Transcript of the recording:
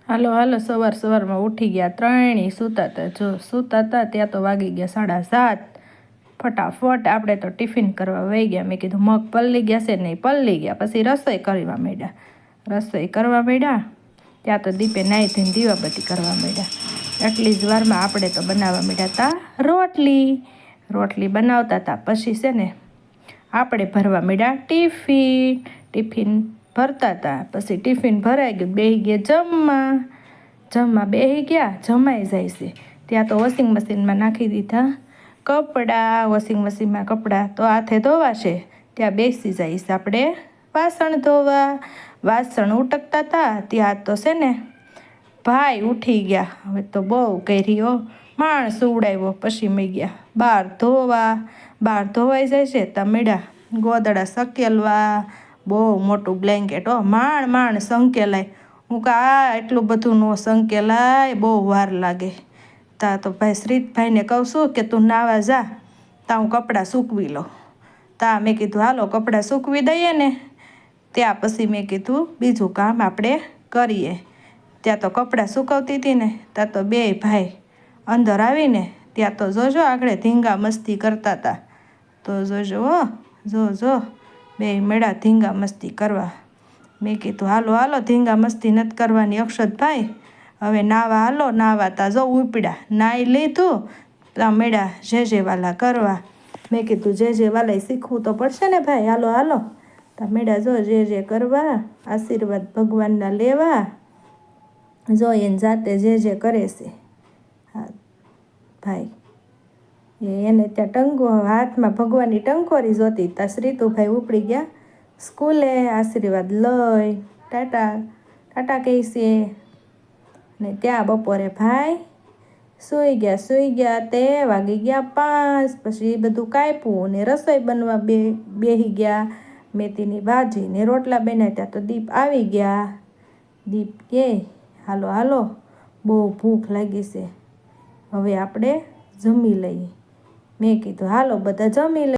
હાલો હાલો સવારમાં ઉઠી ગયા, ત્રણેય સૂતા હતા. જો સૂતા હતા ત્યાં તો વાગી ગયા 7:30. ફટાફટ આપણે તો ટિફિન કરવા વહી ગયા. મેં કીધું મગ પલળી ગયા છે, નહીં પલળી ગયા. પછી રસોઈ કરવા માંડ્યા. ત્યાં તો દીપે નાહી ધોઈને દીવાબત્તી કરવા માંડ્યા. એટલી જ વારમાં આપણે તો બનાવવા માંડ્યા હતા રોટલી બનાવતા હતા. પછી છે ને આપણે ભરવા માંડ્યા ટિફિન ભરતા હતા. પછી ટિફિન ભરાઈ ગયું, બેસી ગયા જમવા બેસી ગયા. જમાઈ જાય છે ત્યાં તો વોશિંગ મશીનમાં નાખી દીધા કપડાં. વોશિંગ મશીનમાં કપડાં તો હાથે ધોવાશે, ત્યાં બેસી જાય છે આપણે વાસણ ધોવા. વાસણ ઉટકતા હતા ત્યાં તો છે ને ભાઈ ઉઠી ગયા. હવે તો બહુ કર્યો, માણસ ઉડાવ્યો. પછી મેં ગયા બહાર ધોવાઈ જાય છે ત્યાં મેળા ગોદડા સકેલવા. બહુ મોટું બ્લેન્કેટ માંડ સંકેલાય. હું કહા એટલું બધું ન સંકેલાય, બહુ વાર લાગે. તા તો ભાઈ શ્રીતભાઈને કહું છું કે તું નાવા જા, તા હું કપડાં સૂકવી લઉં. તા મેં કીધું હાલો કપડાં સૂકવી દઈએ ને, ત્યાં પછી મેં કીધું બીજું કામ આપણે કરીએ. ત્યાં તો કપડાં સૂકવતી હતી ને, ત્યાં તો બે ભાઈ અંદર આવીને ત્યાં તો જોજો આગળ ધીંગા મસ્તી કરતા હતા. તો જોજો જો બે મેળા ધીંગા મસ્તી કરવા. મેં કીધું હાલો ધીંગા મસ્તી નથી કરવાની અક્ષતભાઈ, હવે નાવા તા જો ઉપડ્યા. નાહી લીધું ત્યાં મેળા જે વાલા કરવા. મેં કીધું જે વાલા શીખવું તો પડશે ને ભાઈ, હાલો ત્યાં મેળા જો જે કરવા, આશીર્વાદ ભગવાનના લેવા. જો એને જાતે જે કરે છે હા ભાઈ, એને ત્યાં હાથમાં ભગવાનની ટંકોરી જોતી. ત્યાં શ્રીતુભાઈ ઉપડી ગયા સ્કૂલે. આશીર્વાદ લઈ ટાટા કહે છે ને ત્યાં બપોરે ભાઈ સૂઈ ગયા. તે વાગી ગયા 5. પછી બધું કાપ્યું ને રસોઈ બનવા બેસી ગયા. મેથીની ભાજી ને રોટલા બનાવ્યા. ત્યાં તો દીપ આવી ગયા. દીપ કે હાલો બહુ ભૂખ લાગી છે, હવે આપણે જમી લઈએ. મેં કીધું હાલો બધા જમી લઈએ.